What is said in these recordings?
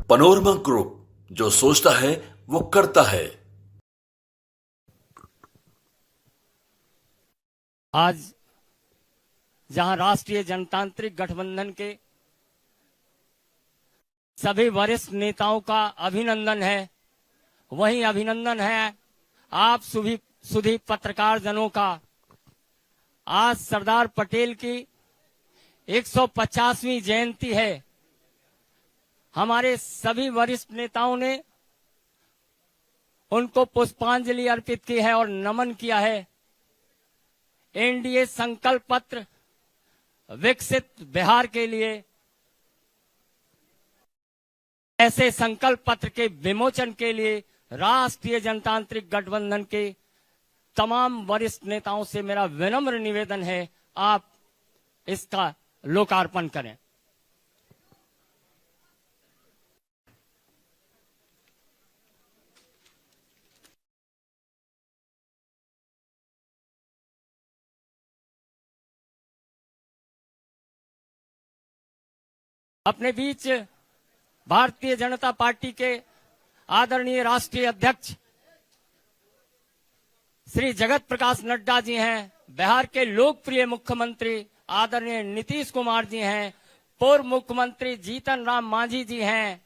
Panorama group, जो सोचता है वो करता है। आज जहां राष्ट्रीय जनतांत्रिक गठबंधन के सभी वरिष्ठ नेताओं का अभिनंदन है, वहीं अभिनंदन है आप सुधी पत्रकार जनों का। आज सरदार पटेल की 150वीं जयंती है। हमारे सभी वरिष्ठ नेताओं ने उनको पुष्पांजलि अर्पित की है और नमन किया है। एनडीए संकल्प पत्र विकसित बिहार के लिए, ऐसे संकल्प पत्र के विमोचन के लिए राष्ट्रीय जनतांत्रिक गठबंधन के तमाम वरिष्ठ नेताओं से मेरा विनम्र निवेदन है, आप इसका लोकार्पण करें। अपने बीच भारतीय जनता पार्टी के आदरणीय राष्ट्रीय अध्यक्ष श्री जगत प्रकाश नड्डा जी हैं, बिहार के लोकप्रिय मुख्यमंत्री आदरणीय नीतीश कुमार जी हैं, पूर्व मुख्यमंत्री जीतन राम मांझी जी हैं,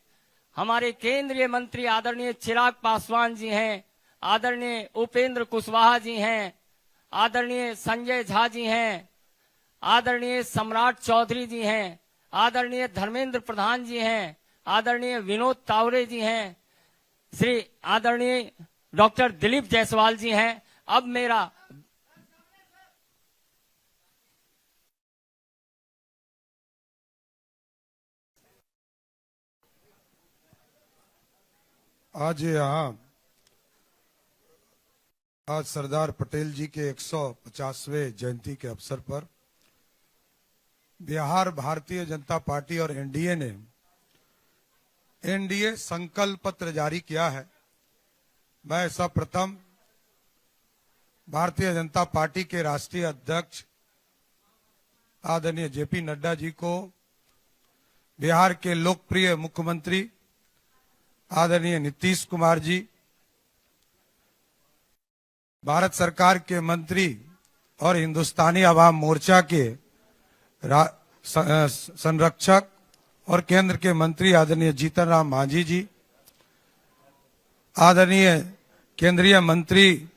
हमारे केंद्रीय मंत्री आदरणीय चिराग पासवान जी हैं, आदरणीय उपेंद्र कुशवाहा जी हैं, आदरणीय संजय झा जी हैं, आदरणीय सम्राट चौधरी जी हैं, आदरणीय धर्मेंद्र प्रधान जी हैं, आदरणीय विनोद तावरे जी हैं, श्री आदरणीय डॉक्टर दिलीप जायसवाल जी हैं। अब मेरा आज सरदार पटेल जी के 150वें जयंती के अवसर पर बिहार भारतीय जनता पार्टी और एनडीए ने एनडीए संकल्प पत्र जारी किया है। मैं सर्वप्रथम भारतीय जनता पार्टी के राष्ट्रीय अध्यक्ष आदरणीय जेपी नड्डा जी को, बिहार के लोकप्रिय मुख्यमंत्री आदरणीय नीतीश कुमार जी, भारत सरकार के मंत्री और हिंदुस्तानी आवाम मोर्चा के संरक्षक और केंद्र के मंत्री आदरणीय जीतन राम मांझी जी, आदरणीय केंद्रीय मंत्री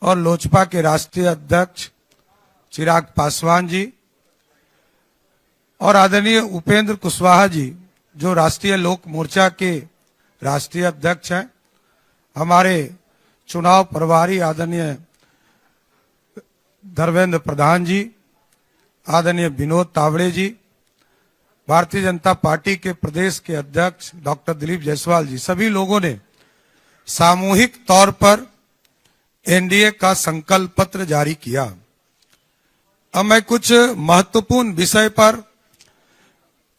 और लोजपा के राष्ट्रीय अध्यक्ष चिराग पासवान जी और आदरणीय उपेंद्र कुशवाहा जी, जो राष्ट्रीय लोक मोर्चा के राष्ट्रीय अध्यक्ष हैं, हमारे चुनाव प्रभारी आदरणीय धर्मेंद्र प्रधान जी, आदरणीय विनोद तावड़े जी, भारतीय जनता पार्टी के प्रदेश के अध्यक्ष डॉक्टर दिलीप जायसवाल जी, सभी लोगों ने सामूहिक तौर पर एनडीए का संकल्प पत्र जारी किया। अब मैं कुछ महत्वपूर्ण विषय पर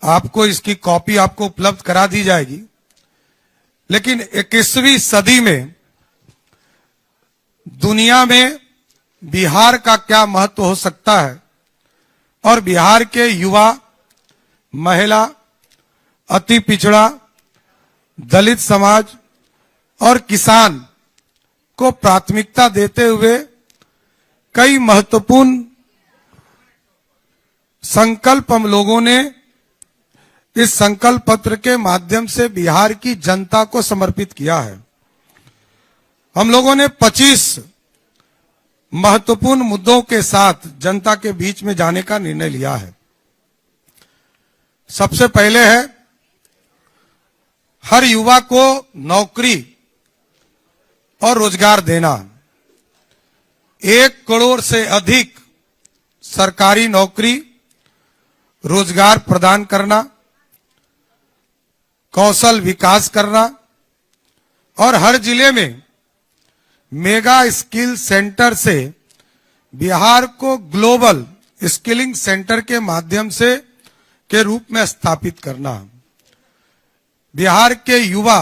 आपको इसकी कॉपी आपको उपलब्ध करा दी जाएगी, लेकिन 21वीं सदी में दुनिया में बिहार का क्या महत्व हो सकता है और बिहार के युवा, महिला, अति पिछड़ा, दलित समाज और किसान को प्राथमिकता देते हुए कई महत्वपूर्ण संकल्प हम लोगों ने इस संकल्प पत्र के माध्यम से बिहार की जनता को समर्पित किया है। हम लोगों ने 25 महत्वपूर्ण मुद्दों के साथ जनता के बीच में जाने का निर्णय लिया है। सबसे पहले है हर युवा को नौकरी और रोजगार देना। 1 करोड़ से अधिक सरकारी नौकरी, रोजगार प्रदान करना, कौशल विकास करना और हर जिले में मेगा स्किल सेंटर से बिहार को ग्लोबल स्किलिंग सेंटर के माध्यम से के रूप में स्थापित करना। बिहार के युवा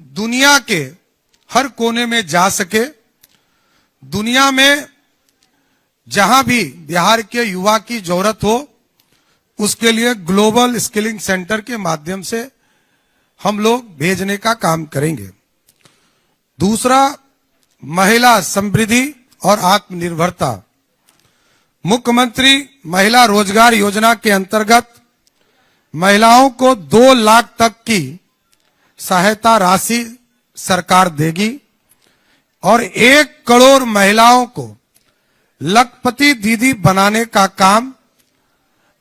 दुनिया के हर कोने में जा सके, दुनिया में जहां भी बिहार के युवा की जरूरत हो उसके लिए ग्लोबल स्किलिंग सेंटर के माध्यम से हम लोग भेजने का काम करेंगे। दूसरा, महिला समृद्धि और आत्मनिर्भरता। मुख्यमंत्री महिला रोजगार योजना के अंतर्गत महिलाओं को 2 लाख तक की सहायता राशि सरकार देगी और 1 करोड़ महिलाओं को लखपति दीदी बनाने का काम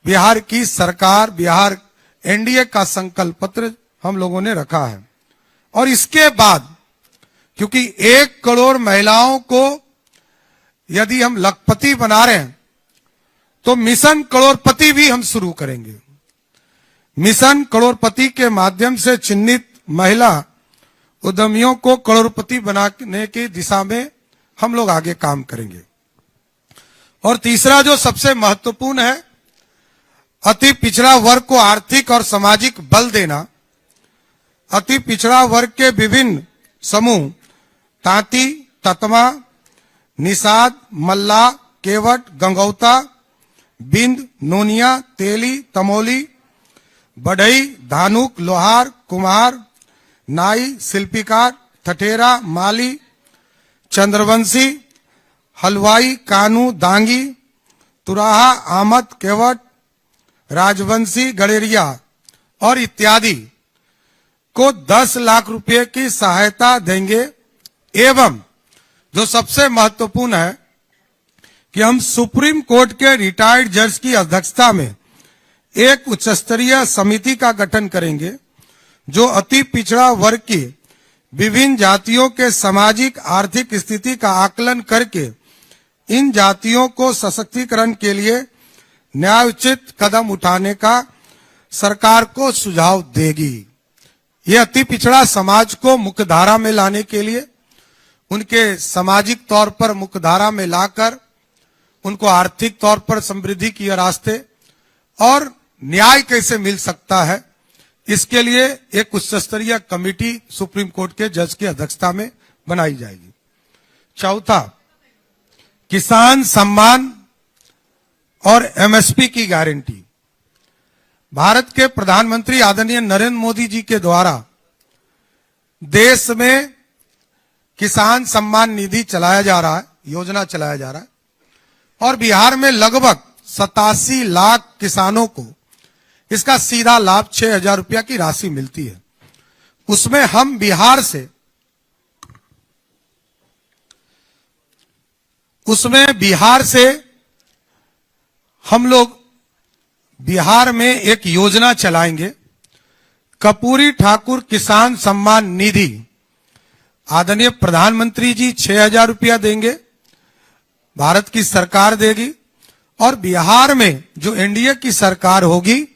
बिहार की सरकार, बिहार एनडीए का संकल्प पत्र हम लोगों ने रखा है। और इसके बाद, क्योंकि 1 करोड़ महिलाओं को यदि हम लखपति बना रहे हैं, तो मिशन करोड़पति भी हम शुरू करेंगे। मिशन करोड़पति के माध्यम से चिन्हित महिला उद्यमियों को करोड़पति बनाने की दिशा में हम लोग आगे काम करेंगे। और तीसरा जो सबसे महत्वपूर्ण है, अति पिछड़ा वर्ग को आर्थिक और सामाजिक बल देना। अति पिछड़ा वर्ग के विभिन्न समूह तांती, ततमा, निषाद, मल्ला, केवट, गंगौता, बिंद, नोनिया, तेली, तमोली, बढ़ई, धानुक, लोहार, कुम्हार, नाई, शिल्पीकार, ठठेरा, माली, चंद्रवंशी, हलवाई, कानू, दांगी, तुराहा, आमद, केवट, राजवंशी, गड़ेरिया और इत्यादि को 10 लाख रुपए की सहायता देंगे। एवं जो सबसे महत्वपूर्ण है कि हम सुप्रीम कोर्ट के रिटायर्ड जज की अध्यक्षता में एक उच्च स्तरीय समिति का गठन करेंगे, जो अति पिछड़ा वर्ग की विभिन्न जातियों के सामाजिक आर्थिक स्थिति का आकलन करके इन जातियों को सशक्तिकरण के लिए न्यायोचित कदम उठाने का सरकार को सुझाव देगी। ये अति पिछड़ा समाज को मुख्यधारा में लाने के लिए, उनके सामाजिक तौर पर मुख्यधारा में लाकर उनको आर्थिक तौर पर समृद्धि की रास्ते और न्याय कैसे मिल सकता है, इसके लिए एक उच्च स्तरीय कमेटी सुप्रीम कोर्ट के जज की अध्यक्षता में बनाई जाएगी। चौथा, किसान सम्मान और एमएसपी की गारंटी। भारत के प्रधानमंत्री आदरणीय नरेंद्र मोदी जी के द्वारा देश में किसान सम्मान निधि चलाया जा रहा है, योजना चलाया जा रहा है, और बिहार में लगभग 87 लाख किसानों को इसका सीधा लाभ 6,000 रुपया की राशि मिलती है। उसमें हम बिहार से हम लोग बिहार में एक योजना चलाएंगे, कर्पूरी ठाकुर किसान सम्मान निधि। आदरणीय प्रधानमंत्री जी 6,000 रुपया देंगे, भारत की सरकार देगी, और बिहार में जो एनडीए की सरकार होगी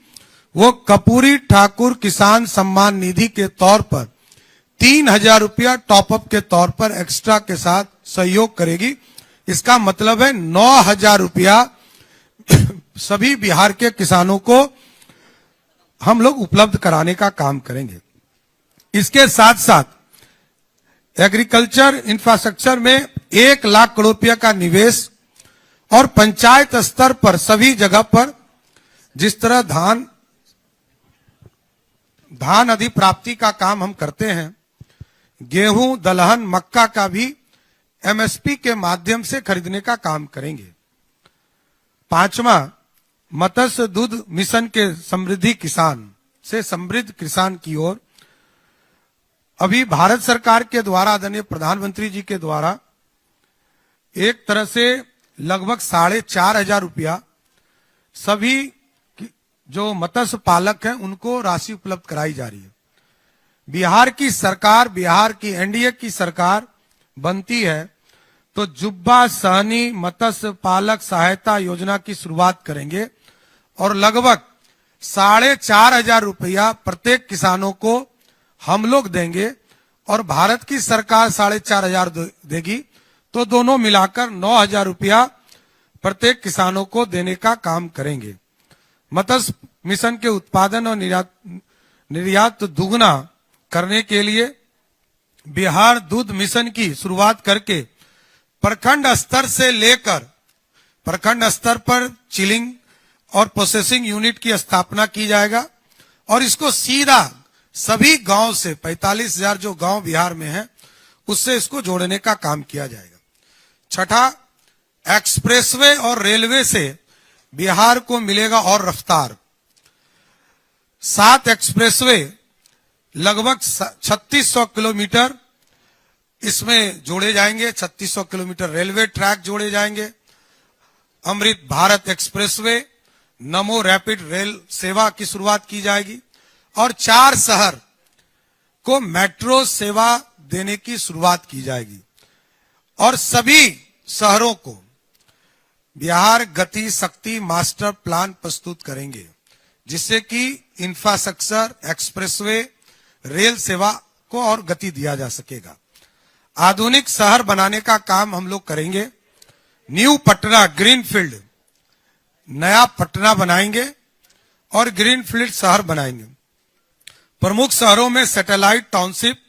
वो कर्पूरी ठाकुर किसान सम्मान निधि के तौर पर 3,000 रुपया टॉपअप के तौर पर एक्स्ट्रा के साथ सहयोग करेगी। इसका मतलब है 9,000 रुपया सभी बिहार के किसानों को हम लोग उपलब्ध कराने का काम करेंगे। इसके साथ साथ एग्रीकल्चर इंफ्रास्ट्रक्चर में 1 लाख करोड़ रुपया का निवेश, और पंचायत स्तर पर सभी जगह पर जिस तरह धान अधिप्राप्ति का काम हम करते हैं, गेहूं, दलहन, मक्का का भी एमएसपी के माध्यम से खरीदने का काम करेंगे। पांचवा, मत्स्य दूध मिशन के समृद्धि किसान से समृद्ध किसान की ओर अभी भारत सरकार के द्वारा, आदरणीय प्रधानमंत्री जी के द्वारा एक तरह से लगभग 4,500 रुपया सभी जो मत्स्य पालक हैं उनको राशि उपलब्ध कराई जा रही है। बिहार की सरकार, बिहार की एनडीए की सरकार बनती है तो जुब्बा सहनी मत्स्य पालक सहायता योजना की शुरुआत करेंगे, और लगभग 4,500 रुपया प्रत्येक किसानों को हम लोग देंगे, और भारत की सरकार 4,500 देगी, तो दोनों मिलाकर 9,000 रुपया प्रत्येक किसानों को देने का काम करेंगे। मत्स्य मिशन के उत्पादन और निर्यात दुगना करने के लिए बिहार दूध मिशन की शुरुआत करके प्रखंड स्तर से लेकर प्रखंड स्तर पर चिलिंग और प्रोसेसिंग यूनिट की स्थापना की जाएगा, और इसको सीधा सभी गांव से 45,000 जो गांव बिहार में है उससे इसको जोड़ने का काम किया जाएगा। छठा, एक्सप्रेसवे और रेलवे से बिहार को मिलेगा और रफ्तार। 7 एक्सप्रेसवे लगभग 3600 किलोमीटर इसमें जोड़े जाएंगे, 3600 किलोमीटर रेलवे ट्रैक जोड़े जाएंगे। अमृत भारत एक्सप्रेसवे, नमो रैपिड रेल सेवा की शुरुआत की जाएगी और 4 शहर को मेट्रो सेवा देने की शुरुआत की जाएगी और सभी शहरों को बिहार गति शक्ति मास्टर प्लान प्रस्तुत करेंगे, जिससे कि इंफ्रास्ट्रक्चर, एक्सप्रेसवे, रेल सेवा को और गति दिया जा सकेगा। आधुनिक शहर बनाने का काम हम लोग करेंगे। न्यू पटना ग्रीनफील्ड, नया पटना बनाएंगे और ग्रीनफील्ड शहर बनाएंगे। प्रमुख शहरों में सैटेलाइट टाउनशिप,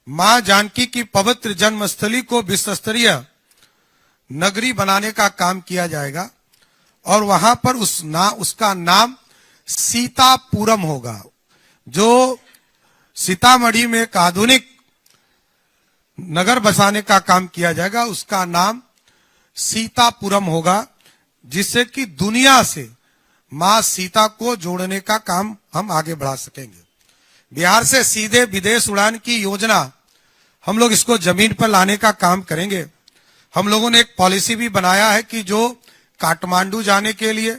मां जानकी की पवित्र जन्मस्थली को विश्व स्तरीय नगरी बनाने का काम किया जाएगा और वहां पर उसका नाम सीतापुरम होगा। जो सीतामढ़ी में एक आधुनिक नगर बसाने का काम किया जाएगा, उसका नाम सीतापुरम होगा, जिससे कि दुनिया से मां सीता को जोड़ने का काम हम आगे बढ़ा सकेंगे। बिहार से सीधे विदेश उड़ान की योजना हम लोग इसको जमीन पर लाने का काम करेंगे। हम लोगों ने एक पॉलिसी भी बनाया है कि जो काठमांडू जाने के लिए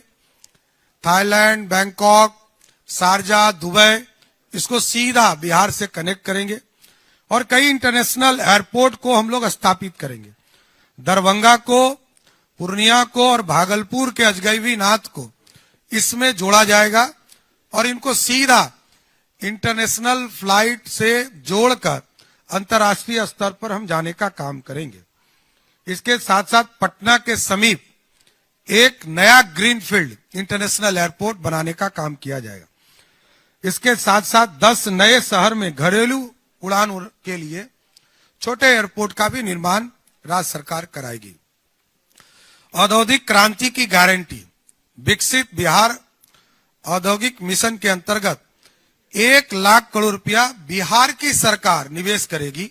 थाईलैंड, बैंकॉक, शारजा, दुबई, इसको सीधा बिहार से कनेक्ट करेंगे और कई इंटरनेशनल एयरपोर्ट को हम लोग स्थापित करेंगे। दरभंगा को, पूर्णिया को और भागलपुर के अजगैबी नाथ को इसमें जोड़ा जाएगा और इनको सीधा इंटरनेशनल फ्लाइट से जोड़कर अंतर्राष्ट्रीय स्तर पर हम जाने का काम करेंगे। इसके साथ साथ पटना के समीप एक नया ग्रीनफील्ड इंटरनेशनल एयरपोर्ट बनाने का काम किया जाएगा। इसके साथ साथ 10 नए शहर में घरेलू उड़ान के लिए छोटे एयरपोर्ट का भी निर्माण राज्य सरकार कराएगी। औद्योगिक क्रांति की गारंटी, विकसित बिहार औद्योगिक मिशन के अंतर्गत 1 लाख करोड़ रुपया बिहार की सरकार निवेश करेगी,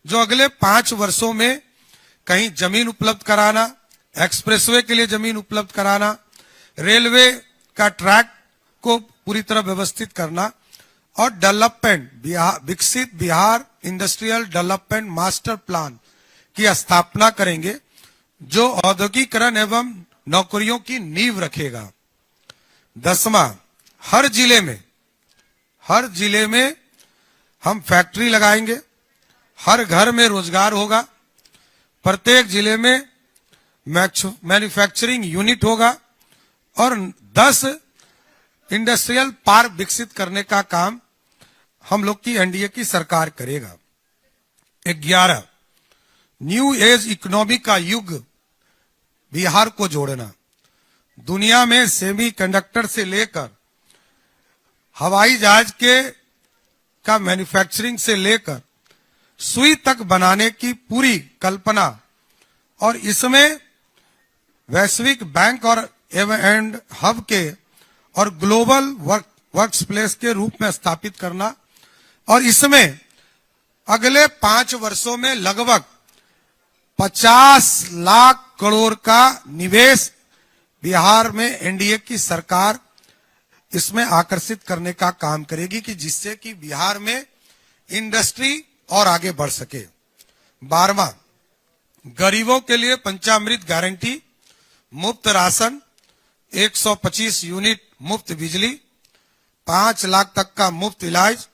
जो अगले 5 वर्षों में कहीं जमीन उपलब्ध कराना, एक्सप्रेसवे के लिए जमीन उपलब्ध कराना, रेलवे का ट्रैक को पूरी तरह व्यवस्थित करना और डेवलपमेंट विकसित Bihar industrial development master plan की स्थापना करेंगे, जो औद्योगिकरण एवं नौकरियों की नींव रखेगा। 10वां, हर जिले में हम फैक्ट्री लगाएंगे, हर घर में रोजगार होगा, प्रत्येक जिले में मैन्युफैक्चरिंग यूनिट होगा और 10 इंडस्ट्रियल पार्क विकसित करने का काम हम लोग की एनडीए की सरकार करेगा। 11, न्यू एज इकोनॉमी का युग बिहार को जोड़ना। दुनिया में सेमीकंडक्टर से लेकर हवाई जहाज का मैन्युफैक्चरिंग से लेकर सुई तक बनाने की पूरी कल्पना और इसमें वैश्विक बैंक और एंड हब के और ग्लोबल वर्क्स प्लेस के रूप में स्थापित करना और इसमें अगले 5 वर्षों में लगभग 50 लाख करोड़ का निवेश बिहार में एनडीए की सरकार इसमें आकर्षित करने का काम करेगी कि जिससे कि बिहार में इंडस्ट्री और आगे बढ़ सके। 12वां, गरीबों के लिए पंचामृत गारंटी, मुफ्त राशन, 125 यूनिट मुफ्त बिजली, 5 लाख तक का मुफ्त इलाज,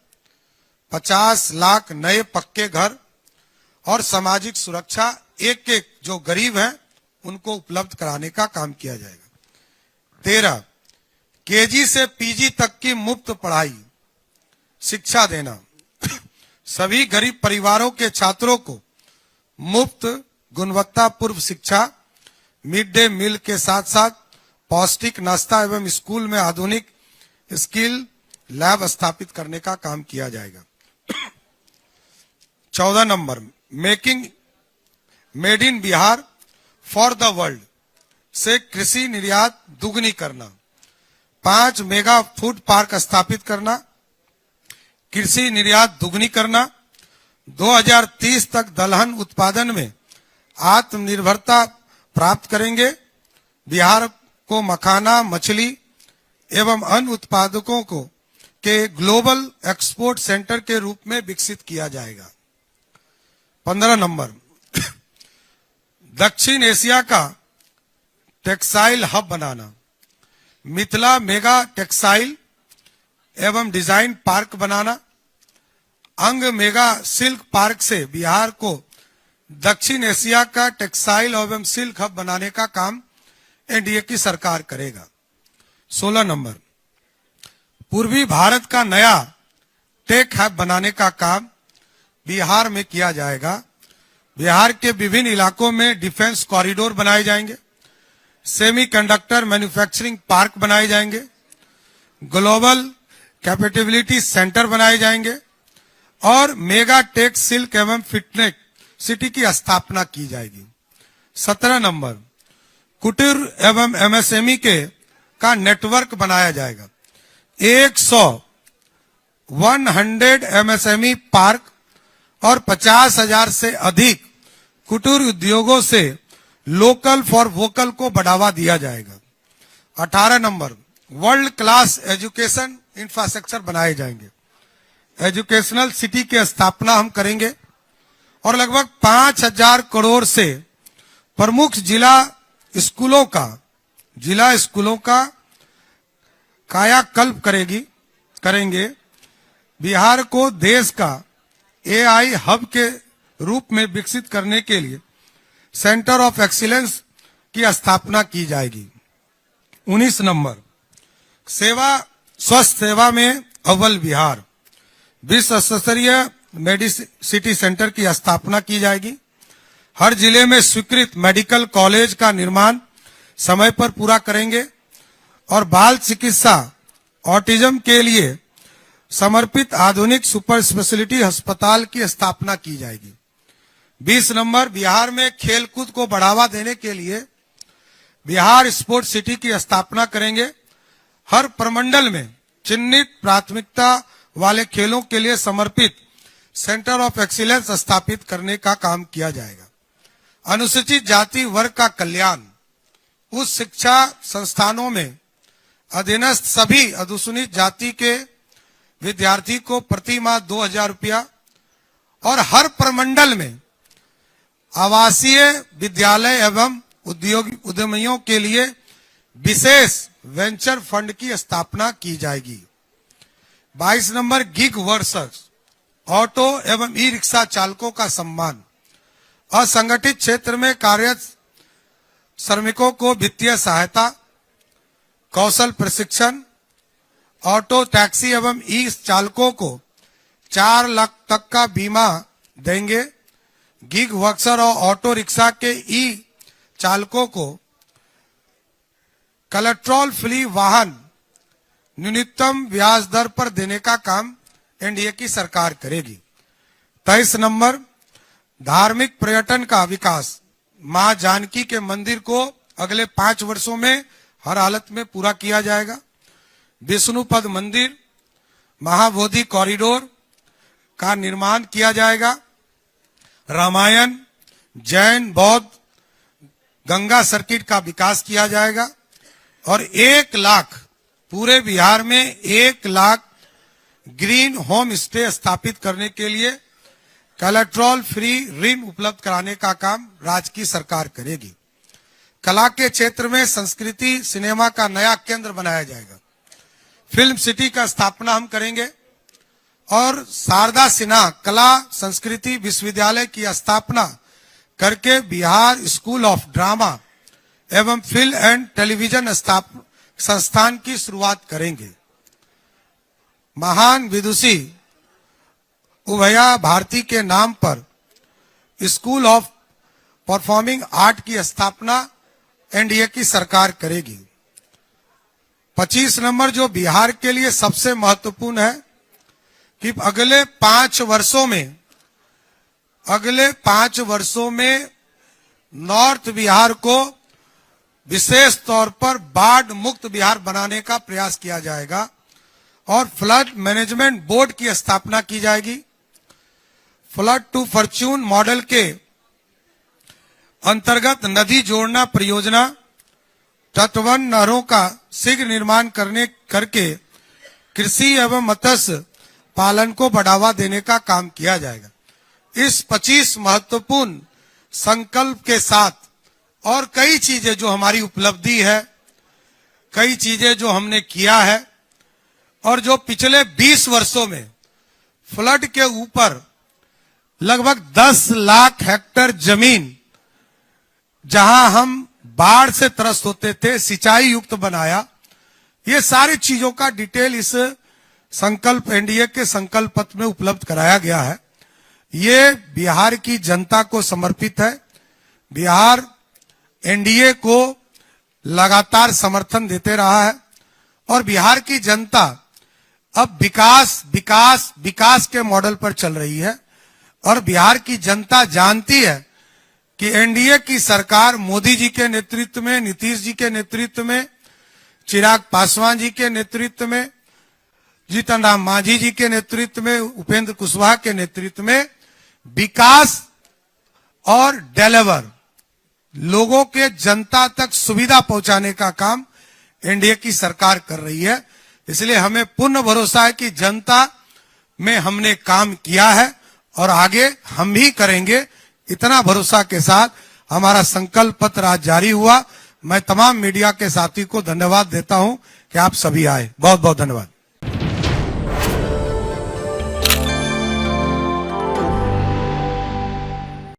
50 लाख नए पक्के घर और सामाजिक सुरक्षा एक जो गरीब हैं उनको उपलब्ध कराने का काम किया जाएगा। 13, केजी से पीजी तक की मुफ्त पढ़ाई शिक्षा देना, सभी गरीब परिवारों के छात्रों को मुफ्त गुणवत्तापूर्ण शिक्षा, मिड डे मील के साथ साथ पौष्टिक नाश्ता एवं स्कूल में आधुनिक स्किल लैब स्थापित करने का काम किया जाएगा। 14 number, made in Bihar for the world से कृषि निर्यात दुगनी करना, 5 मेगा फूड पार्क स्थापित करना, कृषि निर्यात दुगनी करना, 2030 तक दलहन उत्पादन में आत्मनिर्भरता प्राप्त करेंगे। बिहार को मखाना, मछली एवं अन्य उत्पादकों को के ग्लोबल एक्सपोर्ट सेंटर के रूप में विकसित किया जाएगा। 15 नंबर, दक्षिण एशिया का टेक्सटाइल हब बनाना, मिथिला मेगा टेक्सटाइल एवं डिजाइन पार्क बनाना, अंग मेगा सिल्क पार्क से बिहार को दक्षिण एशिया का टेक्सटाइल एवं सिल्क हब बनाने का काम एनडीए की सरकार करेगा। 16 नंबर, पूर्वी भारत का नया टेक हब बनाने का काम बिहार में किया जाएगा। बिहार के विभिन्न इलाकों में डिफेंस कॉरिडोर बनाए जाएंगे, सेमीकंडक्टर मैन्युफैक्चरिंग पार्क बनाए जाएंगे, ग्लोबल कैपेबिलिटी सेंटर बनाए जाएंगे और मेगा टेक सिल्क एवं फिटनेस सिटी की स्थापना की जाएगी। 17 नंबर, कुटीर एवं एमएसएमई का नेटवर्क बनाया जाएगा। 100 एमएसएमई पार्क और 50,000 से अधिक कुटीर उद्योगों से लोकल फॉर वोकल को बढ़ावा दिया जाएगा। 18 number, world class education infrastructure बनाए जाएंगे। एजुकेशनल सिटी की स्थापना हम करेंगे और लगभग 5,000 करोड़ से प्रमुख जिला स्कूलों का कायाकल्प करेंगे। बिहार को देश का एआई हब के रूप में विकसित करने के लिए सेंटर ऑफ एक्सीलेंस की स्थापना की जाएगी। 19 नंबर, स्वास्थ्य सेवा में अव्वल बिहार, विश्व स्तरीय मेडिसिटी सेंटर की स्थापना की जाएगी। हर जिले में स्वीकृत मेडिकल कॉलेज का निर्माण समय पर पूरा करेंगे और बाल चिकित्सा, ऑटिज्म के लिए समर्पित आधुनिक सुपर स्पेशलिटी अस्पताल की स्थापना की जाएगी। 20 नंबर, बिहार में खेलकूद को बढ़ावा देने के लिए बिहार स्पोर्ट सिटी की स्थापना करेंगे। हर प्रमंडल में चिन्हित प्राथमिकता वाले खेलों के लिए समर्पित सेंटर ऑफ एक्सीलेंस स्थापित करने का काम किया जाएगा। अनुसूचित जाति वर्ग का कल्याण, उच्च शिक्षा संस्थानों में अधीनस्थ सभी अनुसूचित जाति के विद्यार्थी को प्रति माह 2,000 रुपया और हर प्रमंडल में आवासीय विद्यालय एवं उद्यमियों के लिए विशेष वेंचर फंड की स्थापना की जाएगी। 22 नंबर, गिग वर्कर्स, ऑटो एवं ई रिक्शा चालकों का सम्मान, असंगठित क्षेत्र में कार्यरत श्रमिकों को वित्तीय सहायता, कौशल प्रशिक्षण, ऑटो टैक्सी एवं ई चालकों को 4 लाख तक का बीमा देंगे। गिग वर्कर और ऑटो रिक्शा के ई चालकों को कोलेट्रल फ्री वाहन न्यूनतम ब्याज दर पर देने का काम एनडीए की सरकार करेगी। 23 नंबर, धार्मिक पर्यटन का विकास, मां जानकी के मंदिर को अगले 5 वर्षों में हर हालत में पूरा किया जाएगा। विष्णुपद मंदिर, महाबोधि कॉरिडोर का निर्माण किया जाएगा। रामायण, जैन, बौद्ध, गंगा सर्किट का विकास किया जाएगा और 1 लाख पूरे बिहार में 1 लाख ग्रीन होम स्टे स्थापित करने के लिए कोलेट्रल फ्री ऋण उपलब्ध कराने का काम राज्य की सरकार करेगी। कला के क्षेत्र में संस्कृति सिनेमा का नया केंद्र बनाया जाएगा। फिल्म सिटी का स्थापना हम करेंगे और शारदा सिन्हा कला संस्कृति विश्वविद्यालय की स्थापना करके बिहार स्कूल ऑफ ड्रामा एवं फिल्म एंड टेलीविजन संस्थान की शुरुआत करेंगे। महान विदुषी उभया भारती के नाम पर स्कूल ऑफ परफॉर्मिंग आर्ट की स्थापना एनडीए की सरकार करेगी। 25 नंबर, जो बिहार के लिए सबसे महत्वपूर्ण है कि अगले 5 वर्षों में नॉर्थ बिहार को विशेष तौर पर बाढ़ मुक्त बिहार बनाने का प्रयास किया जाएगा और फ्लड मैनेजमेंट बोर्ड की स्थापना की जाएगी। फ्लड टू फॉर्च्यून मॉडल के अंतर्गत नदी जोड़ना परियोजना, तटवन नहरों का शीघ्र निर्माण करके कृषि एवं मत्स्य पालन को बढ़ावा देने का काम किया जाएगा। इस 25 महत्वपूर्ण संकल्प के साथ और कई चीजें जो हमारी उपलब्धि है, कई चीजें जो हमने किया है और जो पिछले 20 वर्षों में फ्लड के ऊपर लगभग 10 लाख हेक्टेयर जमीन जहां हम बाढ़ से त्रस्त होते थे, सिंचाई युक्त बनाया। ये सारी चीजों का डिटेल इस संकल्प एनडीए के संकल्प पत्र में उपलब्ध कराया गया है। ये बिहार की जनता को समर्पित है। बिहार एनडीए को लगातार समर्थन देते रहा है और बिहार की जनता अब विकास विकास विकास के मॉडल पर चल रही है और बिहार की जनता जानती है कि एनडीए की सरकार मोदी जी के नेतृत्व में, नीतीश जी के नेतृत्व में, चिराग पासवान जी के नेतृत्व में, जीतन राम मांझी जी के नेतृत्व में, उपेंद्र कुशवाहा के नेतृत्व में विकास और डिलीवर लोगों के जनता तक सुविधा पहुंचाने का काम एनडीए की सरकार कर रही है। इसलिए हमें पूर्ण भरोसा है कि जनता में हमने काम किया है और आगे हम भी करेंगे। इतना भरोसा के साथ हमारा संकल्प पत्र आज जारी हुआ। मैं तमाम मीडिया के साथी को धन्यवाद देता हूं कि आप सभी आए। बहुत बहुत धन्यवाद।